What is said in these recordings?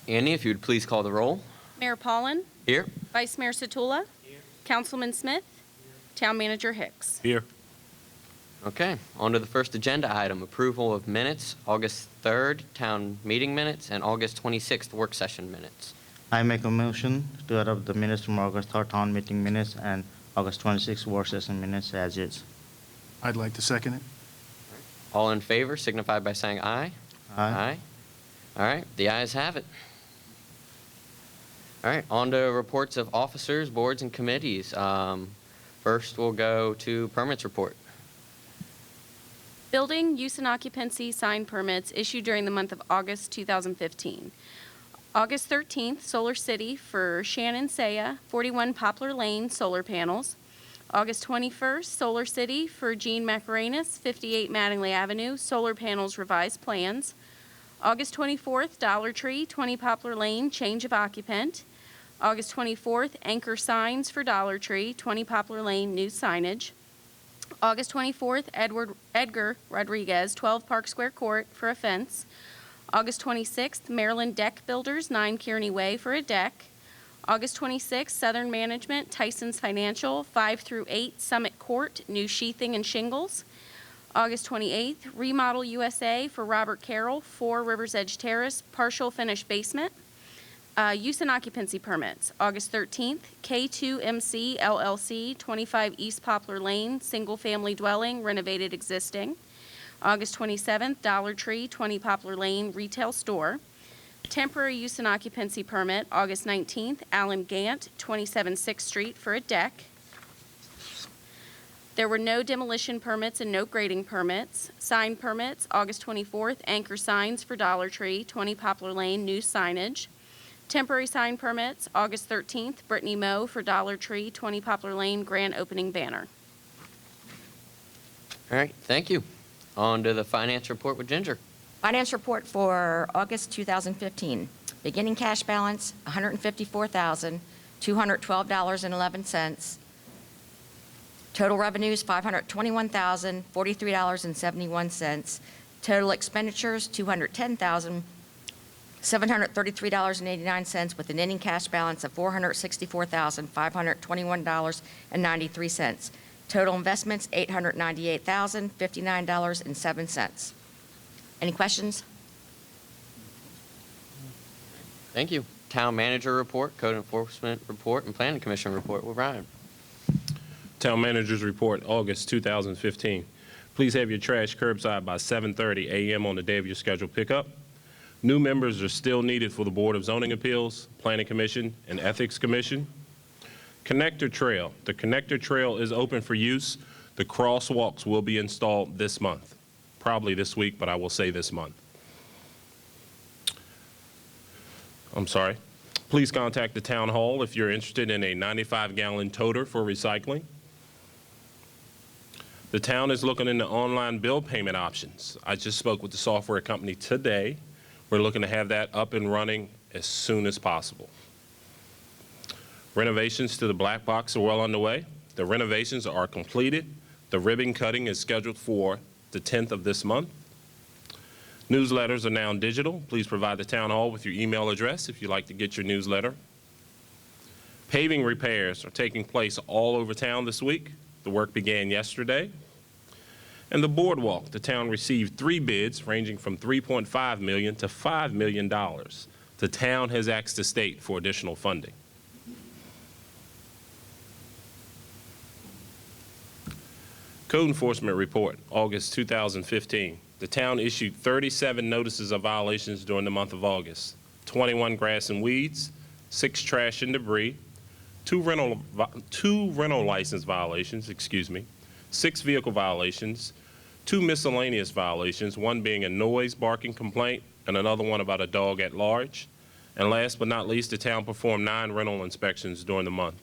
Andy, if you would please call the roll. Mayor Paulin, Here. Vice Mayor Satula, Councilman Smith, Town Manager Hicks. Here. Okay, on to the first agenda item, approval of minutes, August 3rd, town meeting minutes, and August 26th, work session minutes. I make a motion to adopt the minutes from August 3rd town meeting minutes and August 26th work session minutes as is. I'd like to second it. All in favor signify by saying aye. Aye. All right, the ayes have it. All right, on to reports of officers, boards, and committees. First, we'll go to permits report. Building, use, and occupancy sign permits issued during the month of August 2015. August 13th, Solar City for Shannon Saya, 41 Poplar Lane, solar panels. August 21st, Solar City for Jean Macarenas, 58 Mattingly Avenue, solar panels revised plans. August 24th, Dollar Tree, 20 Poplar Lane, change of occupant. August 24th, Anchor Signs for Dollar Tree, 20 Poplar Lane, new signage. August 24th, Edgar Rodriguez, 12 Park Square Court for a fence. August 26th, Maryland Deck Builders, 9 Kearney Way for a deck. August 26th, Southern Management, Tyson's Financial, 5 through 8 Summit Court, new sheathing and shingles. August 28th, Remodel USA for Robert Carroll, 4 Rivers Edge Terrace, partial finished basement. Use and occupancy permits. August 13th, K2MC LLC, 25 East Poplar Lane, single-family dwelling, renovated existing. August 27th, Dollar Tree, 20 Poplar Lane, retail store. Temporary use and occupancy permit. August 19th, Alan Gant, 27 6th Street for a deck. There were no demolition permits and no grading permits. Sign permits. August 24th, Anchor Signs for Dollar Tree, 20 Poplar Lane, new signage. Temporary sign permits, August 13th, Brittany Moe for Dollar Tree, 20 Poplar Lane, grand opening banner. All right, thank you. On to the finance report with Ginger. Finance report for August 2015. Beginning cash balance, $154,212.11. Total revenues, $521,043.71. Total expenditures, $210,733.89 with an ending cash balance of $464,521.93. Total investments, $898,059.07. Any questions? Thank you. Town manager report, code enforcement report, and planning commission report with Ryan. Town Manager's Report, August 2015. Please have your trash curbside by 7:30 a.m. on the day of your scheduled pickup. New members are still needed for the Board of Zoning Appeals, Planning Commission, and Ethics Commission. Connector Trail. The Connector Trail is open for use. The crosswalks will be installed this month. Probably this week, but I will say this month. I'm sorry. Please contact the Town Hall if you're interested in a 95-gallon toter for recycling. The town is looking into online bill payment options. I just spoke with the software company today. We're looking to have that up and running as soon as possible. Renovations to the black box are well underway. The renovations are completed. The ribbon cutting is scheduled for the 10th of this month. Newsletters are now digital. Please provide the town hall with your email address if you'd like to get your newsletter. Paving repairs are taking place all over town this week. The work began yesterday. And the boardwalk, the town received 3 bids ranging from $3.5 million to $5 million. The town has asked the state for additional funding. Code enforcement report, August 2015. The town issued 37 notices of violations during the month of August. 21 grass and weeds, 6 trash and debris, 2 rental license violations, 6 vehicle violations, 2 miscellaneous violations, 1 being a noise barking complaint and another one about a dog at large. And last but not least, the town performed 9 rental inspections during the month.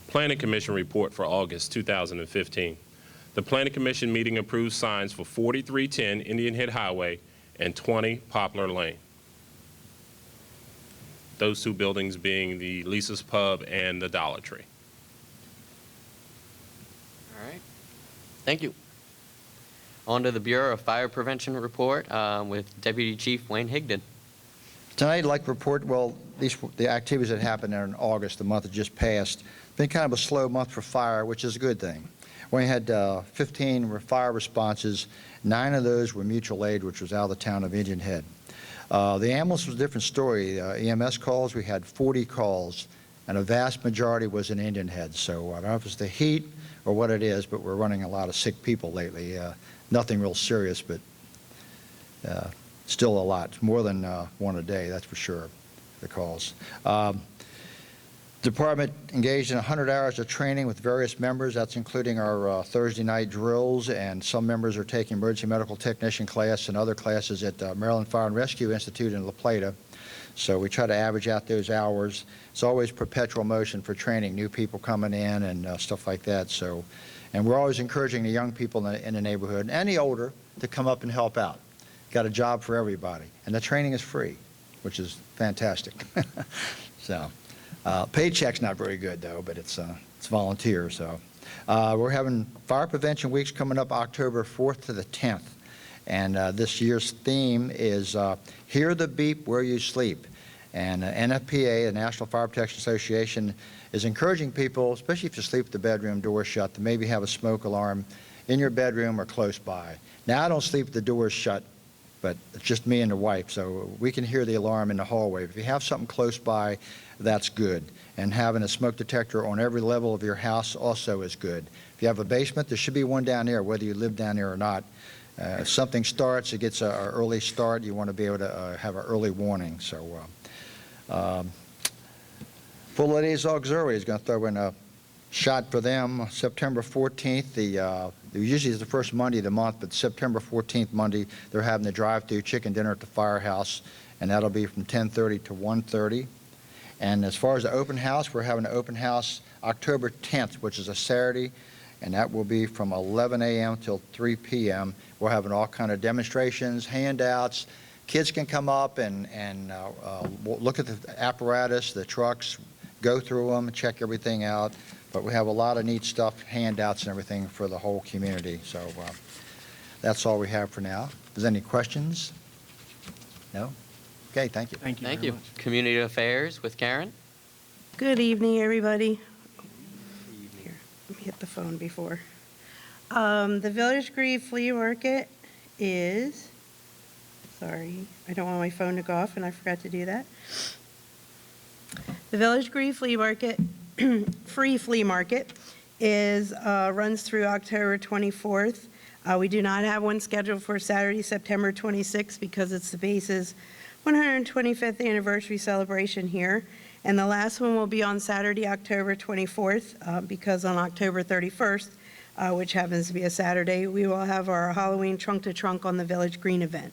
Planning Commission report for August 2015. The Planning Commission meeting approved signs for 4310 Indian Head Highway and 20 Poplar Lane. Those 2 buildings being the Lisa's Pub and the Dollar Tree. All right. Thank you. On to the Bureau of Fire Prevention report with Deputy Chief Wayne Higdon. Tonight, I'd like to report, well, the activities that happened there in August, the month that just passed. Been kind of a slow month for fire, which is a good thing. We had 15 fire responses. 9 of those were mutual aid, which was out of the town of Indian Head. The ambulance was a different story. EMS calls, we had 40 calls, and a vast majority was in Indian Head. So I don't know if it's the heat or what it is, but we're running a lot of sick people lately. Nothing real serious, but still a lot. More than one a day, that's for sure, the calls. Department engaged in 100 hours of training with various members. That's including our Thursday night drills, and some members are taking emergency medical technician class and other classes at Maryland Fire and Rescue Institute in La Plata. So we try to average out those hours. It's always perpetual motion for training, new people coming in and stuff like that. So, and we're always encouraging the young people in the neighborhood and the older to come up and help out. Got a job for everybody, and the training is free, which is fantastic. So. Paycheck's not very good, though, but it's volunteer. So we're having Fire Prevention Weeks coming up October 4th to the 10th. And this year's theme is Hear the Beep Where You Sleep. And NFPA, the National Fire Protection Association, is encouraging people, especially if you sleep with the bedroom door shut, to maybe have a smoke alarm in your bedroom or close by. Now, I don't sleep with the doors shut, but it's just me and the wife, so we can hear the alarm in the hallway. If you have something close by, that's good. And having a smoke detector on every level of your house also is good. If you have a basement, there should be one down there, whether you live down there or not. If something starts, it gets an early start, you want to be able to have an early warning. So, Full Ladies Auxiliary is going to throw in a shot for them September 14th. Usually it's the first Monday of the month, but September 14th, Monday, they're having the drive-through chicken dinner at the firehouse, and that'll be from 10:30 to 1:30. And as far as the open house, we're having an open house October 10th, which is a Saturday, and that will be from 11 a.m. till 3 p.m. We're having all kind of demonstrations, handouts. Kids can come up and look at the apparatus, the trucks, go through them, check everything out. But we have a lot of neat stuff, handouts and everything for the whole community. So that's all we have for now. Is there any questions? No? Okay, thank you. Thank you Thank very you. much. Community Affairs with Karen. Good evening, everybody. Here, let me hit the phone before. The Village Green Flea Market is, sorry, I don't want my phone to go off, and I forgot to do that. The Village Green Flea Market, free flea market, runs through October 24th. We do not have one scheduled for Saturday, September 26th, because it's the base's 125th anniversary celebration here. And the last one will be on Saturday, October 24th, because on October 31st, which happens to be a Saturday, we will have our Halloween Trunk to Trunk on the Village Green event.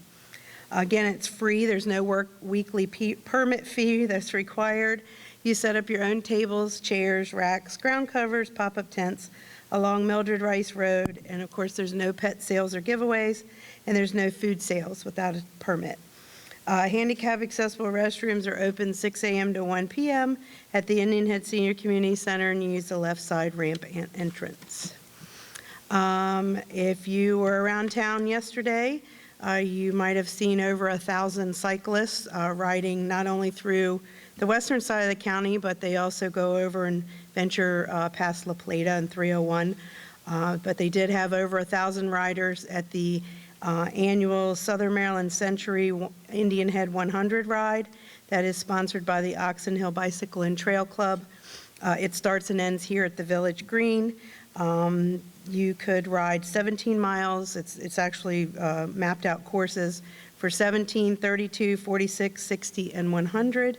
Again, it's free. There's no weekly permit fee that's required. You set up your own tables, chairs, racks, ground covers, pop-up tents along Mildred Rice Road. And of course, there's no pet sales or giveaways, and there's no food sales without a permit. Handicap accessible restrooms are open 6 a.m. to 1 p.m. at the Indian Head Senior Community Center, and you use the left side ramp entrance. If you were around town yesterday, you might have seen over 1,000 cyclists riding not only through the western side of the county, but they also go over and venture past La Plata and 301. But they did have over 1,000 riders at the annual Southern Maryland Century Indian Head 100 ride that is sponsored by the Oxon Hill Bicycle and Trail Club. It starts and ends here at the Village Green. You could ride 17 miles. It's actually mapped out courses for 17, 32, 46, 60, and 100.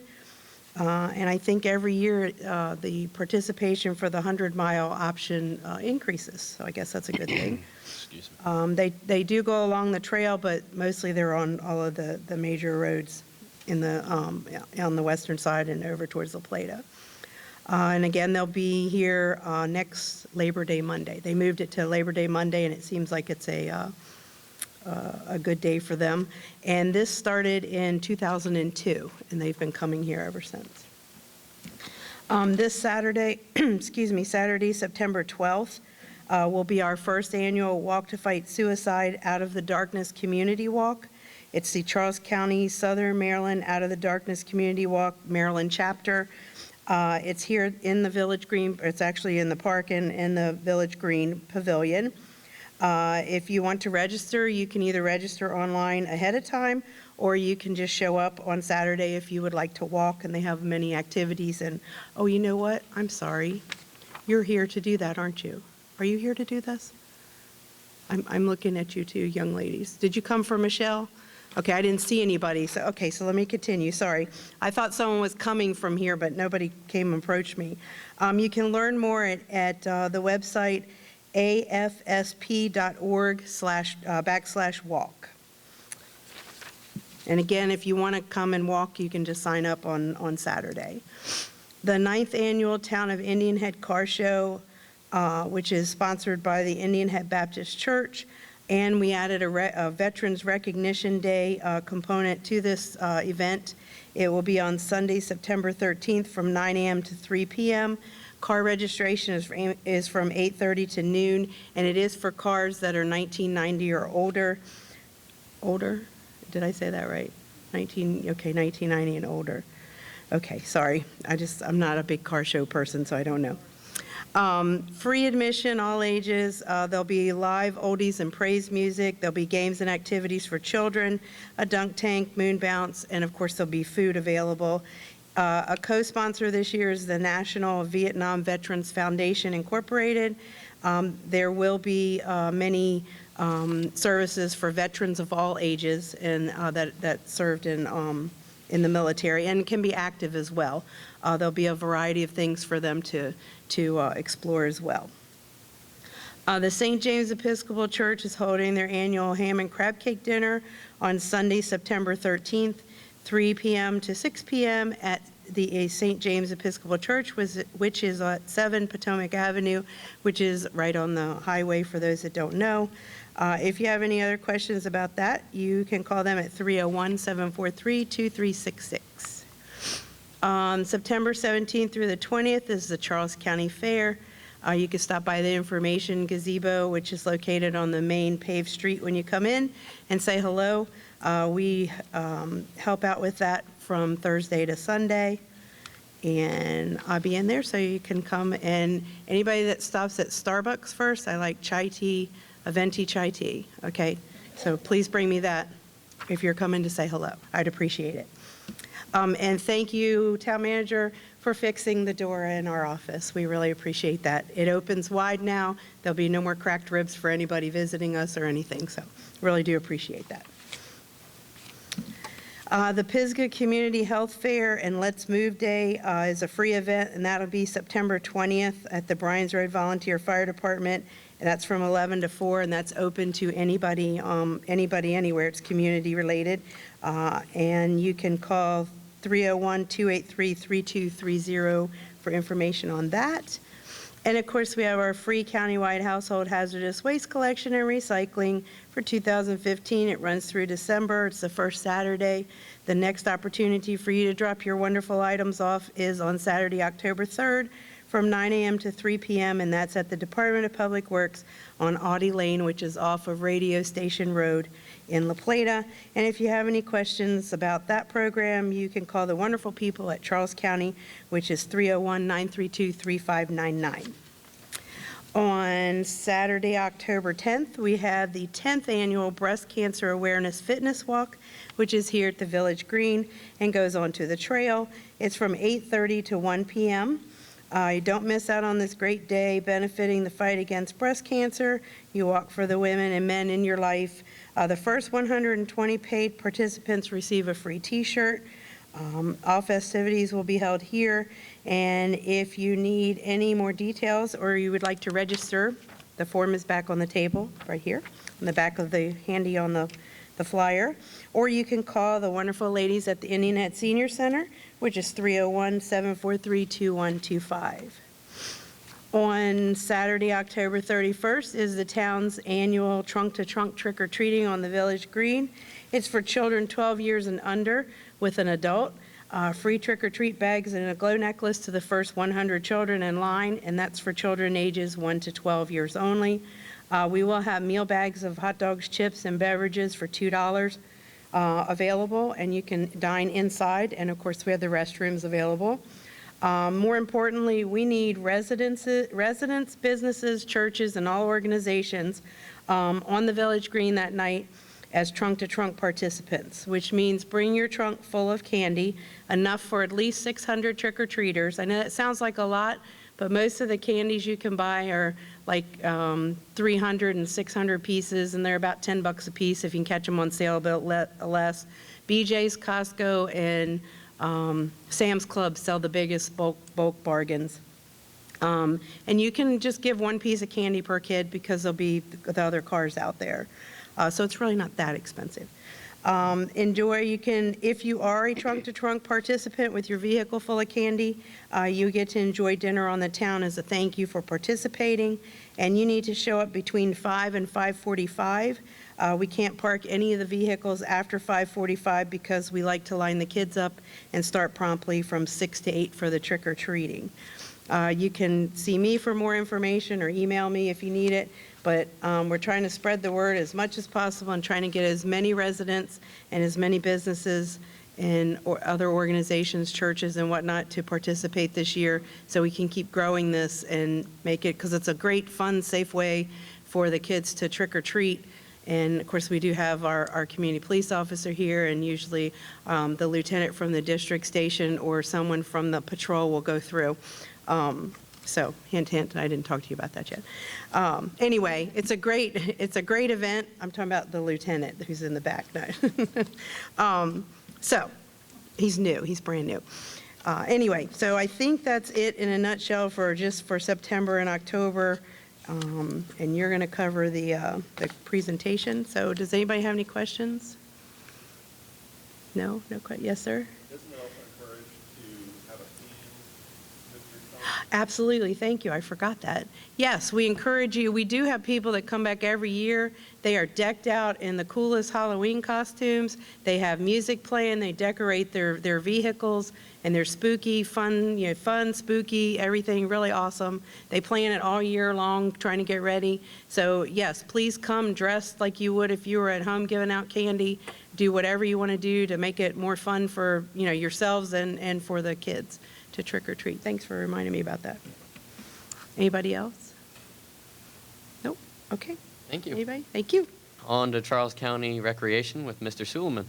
And I think every year the participation for the 100-mile option increases. So I guess that's a good thing. Excuse me. They do go along the trail, but mostly they're on all of the major roads in the on the western side and over towards La Plata. And again, they'll be here next Labor Day Monday. They moved it to Labor Day Monday, and it seems like it's a good day for them. And this started in 2002, and they've been coming here ever since. This Saturday, Saturday, September 12th, will be our first annual Walk to Fight Suicide Out of the Darkness Community Walk. It's the Charles County Southern Maryland Out of the Darkness Community Walk Maryland chapter. It's here in the Village Green, it's actually in the park and in the Village Green Pavilion. If you want to register, you can either register online ahead of time, or you can just show up on Saturday if you would like to walk, and they have many activities. And, oh, you know what? I'm sorry. You're here to do that, aren't you? Are you here to do this? I'm looking at you two young ladies. Did you come for Michelle? Okay, I didn't see anybody. So, okay, so let me continue. Sorry. I thought someone was coming from here, but nobody came and approached me. You can learn more at the website afsp.org/walk. And again, if you want to come and walk, you can just sign up on Saturday. The 9th Annual Town of Indian Head Car Show, which is sponsored by the Indian Head Baptist Church, and we added a Veterans Recognition Day component to this event. It will be on Sunday, September 13th from 9 a.m. to 3 p.m. Car registration is from 8:30 to noon, and it is for cars that are 1990 or older. Older? Did I say that right? 1990 and older. Okay, sorry. I'm not a big car show person, so I don't know. Free admission, all ages. There'll be live oldies and praise music. There'll be games and activities for children, a dunk tank, moon bounce, and of course there'll be food available. A co-sponsor this year is the National Vietnam Veterans Foundation Incorporated. There will be many services for veterans of all ages and that served in the military and can be active as well. There'll be a variety of things for them to explore as well. The St. James Episcopal Church is holding their annual ham and crab cake dinner on Sunday, September 13th, 3 p.m. to 6 p.m. at the St. James Episcopal Church, which is at 7 Potomac Avenue, which is right on the highway for those that don't know. If you have any other questions about that, you can call them at 301-743-2366. On September 17th through the 20th is the Charles County Fair. You can stop by the information gazebo, which is located on the main paved street when you come in, and say hello. We help out with that from Thursday to Sunday, and I'll be in there so you can come. And anybody that stops at Starbucks first, I like chai tea, a venti chai tea, okay? So please bring me that if you're coming to say hello. I'd appreciate it. And thank you, Town Manager, for fixing the door in our office. We really appreciate that. It opens wide now. There'll be no more cracked ribs for anybody visiting us or anything, so really do appreciate that. The Pisgah Community Health Fair and Let's Move Day is a free event, and that'll be September 20th at the Bryan's Road Volunteer Fire Department, and that's from 11 to 4, and that's open to anybody anywhere. It's community related, and you can call 301-283-3230 for information on that. And of course, we have our free countywide household hazardous waste collection and recycling for 2015. It runs through December. It's the first Saturday. The next opportunity for you to drop your wonderful items off is on Saturday, October 3rd from 9 a.m. to 3 p.m., and that's at the Department of Public Works on Audie Lane, which is off of Radio Station Road in La Plata. And if you have any questions about that program, you can call the wonderful people at Charles County, which is 301-932-3599. On Saturday, October 10th, we have the 10th Annual Breast Cancer Awareness Fitness Walk, which is here at the Village Green and goes onto the trail. It's from 8:30 to 1 p.m. You don't miss out on this great day benefiting the fight against breast cancer. You walk for the women and men in your life. The first 120 paid participants receive a free T-shirt. All festivities will be held here, and if you need any more details or you would like to register, the form is back on the table right here, on the back of the handy on the flyer, or you can call the wonderful ladies at the Indian Head Senior Center, which is 301-743-2125. On Saturday, October 31st is the town's annual trunk-to-trunk trick-or-treating on the Village Green. It's for children 12 years and under with an adult. Free trick-or-treat bags and a glow necklace to the first 100 children in line, and that's for children ages 1 to 12 years only. We will have meal bags of hot dogs, chips, and beverages for $2 available, and you can dine inside, and of course, we have the restrooms available. More importantly, we need residents, businesses, churches, and all organizations on the Village Green that night as trunk-to-trunk participants, which means bring your trunk full of candy, enough for at least 600 trick-or-treaters. I know that sounds like a lot, but most of the candies you can buy are like 300 and 600 pieces, and they're about $10 a piece if you can catch them on sale, a bit less. BJ's, Costco, and Sam's Club sell the biggest bulk bargains. And you can just give one piece of candy per kid because there'll be the other cars out there. So it's really not that expensive. Enjoy, you can, if you are a trunk-to-trunk participant with your vehicle full of candy, you get to enjoy dinner on the town as a thank you for participating, and you need to show up between 5 and 5:45. We can't park any of the vehicles after 5:45 because we like to line the kids up and start promptly from 6 to 8 for the trick-or-treating. You can see me for more information or email me if you need it, but we're trying to spread the word as much as possible and trying to get as many residents and as many businesses and other organizations, churches and whatnot to participate this year so we can keep growing this and make it, because it's a great, fun, safe way for the kids to trick or treat. And of course, we do have our community police officer here, and usually the lieutenant from the district station or someone from the patrol will go through. So hint, hint, I didn't talk to you about that yet. Anyway, it's a great event. I'm talking about the lieutenant who's in the back. No. So he's new, he's brand new. Anyway, so I think that's it in a nutshell for September and October. And you're going to cover the presentation. So does anybody have any questions? No? No questions? Yes, sir? Isn't it also encouraged to have a theme, Mr. Trump? Absolutely, thank you, I forgot that. Yes, we encourage you, we do have people that come back every year. They are decked out in the coolest Halloween costumes. They have music playing, they decorate their vehicles, and they're spooky, fun, spooky, everything, really awesome. They plan it all year long, trying to get ready. So yes, please come dressed like you would if you were at home giving out candy. Do whatever you want to do to make it more fun for yourselves and for the kids to trick or treat. Thanks for reminding me about that. Anybody else? Nope. Okay. Thank you. Anybody? Thank you. On to Charles County Recreation with Mr. Suleman.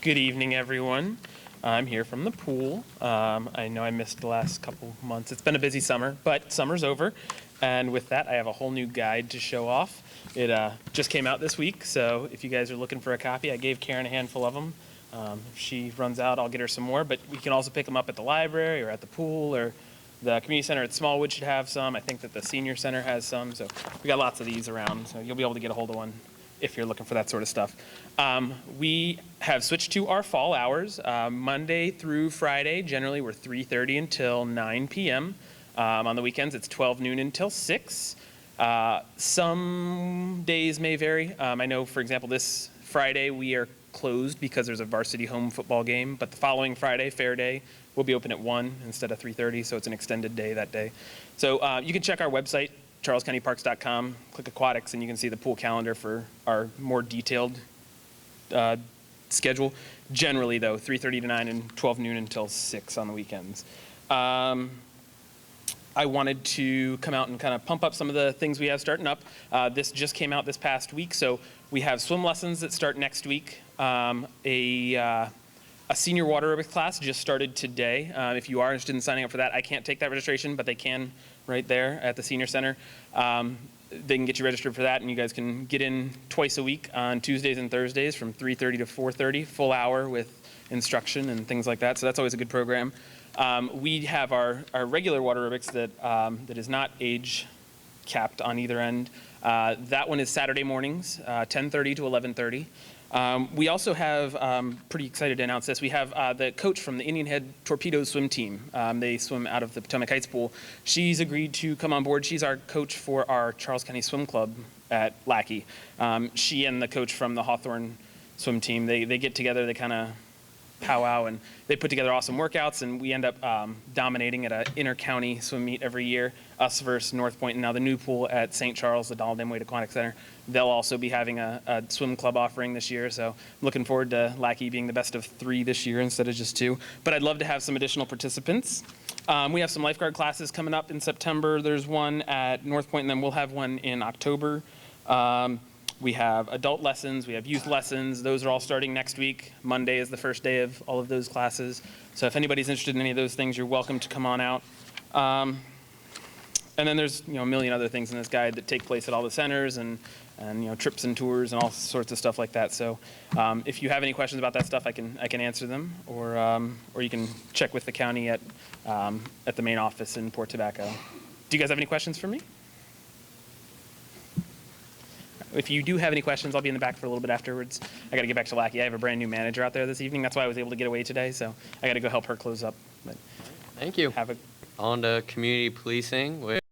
Good evening, everyone. I'm here from the pool. I know I missed the last couple months. It's been a busy summer, but summer's over. And with that, I have a whole new guide to show off. It just came out this week, so if you guys are looking for a copy, I gave Karen a handful of them. If she runs out, I'll get her some more, but we can also pick them up at the library or at the pool, or the community center at Smallwood should have some. I think that the senior center has some, so we got lots of these around, so you'll be able to get a hold of one if you're looking for that sort of stuff. We have switched to our fall hours. Monday through Friday, generally we're 3:30 until 9 p.m. On the weekends, it's 12 noon until 6. Some days may vary. I know, for example, this Friday we are closed because there's a varsity home football game, but the following Friday, Fair Day, we'll be open at 1 instead of 3:30, so it's an extended day that day. So you can check our website, charlescountyparks.com, click aquatics, and you can see the pool calendar for our more detailed schedule. Generally, though, 3:30 to 9 and 12 noon until 6 on the weekends. I wanted to come out and kind of pump up some of the things we have starting up. This just came out this past week, so we have swim lessons that start next week. A senior water aerobics class just started today. If you are interested in signing up for that, I can't take that registration, but they can right there at the senior center. They can get you registered for that, and you guys can get in twice a week on Tuesdays and Thursdays from 3:30 to 4:30, full hour with instruction and things like that. So that's always a good program. We have our regular water aerobics that is not age capped on either end. That one is Saturday mornings, 10:30 to 11:30. We also have, pretty excited to announce this, we have the coach from the Indian Head Torpedoes swim team. They swim out of the Potomac Heights pool. She's agreed to come on board. She's our coach for our Charles County Swim Club at Lackey. She and the coach from the Hawthorne swim team, they get together, they kind of powwow, and they put together awesome workouts, and we end up dominating at an inter-county swim meet every year, us versus North Point, and now the new pool at St. Charles, the Donald M. Wade Aquatic Center. They'll also be having a swim club offering this year, so I'm looking forward to Lackey being the best of 3 this year instead of just 2. But I'd love to have some additional participants. We have some lifeguard classes coming up in September. There's one at North Point, and then we'll have one in October. We have adult lessons, we have youth lessons. Those are all starting next week. Monday is the first day of all of those classes. So if anybody's interested in any of those things, you're welcome to come on out. And then there's a million other things in this guide that take place at all the centers, and trips and tours and all sorts of stuff like that. So if you have any questions about that stuff, I can answer them, or you can check with the county at the main office in Port Tobacco. Do you guys have any questions for me? If you do have any questions, I'll be in the back for a little bit afterwards. I got to get back to Lackey. I have a brand new manager out there this evening. That's why I was able to get away today. So I got to go help her close up. But Thank you. have a On to community policing with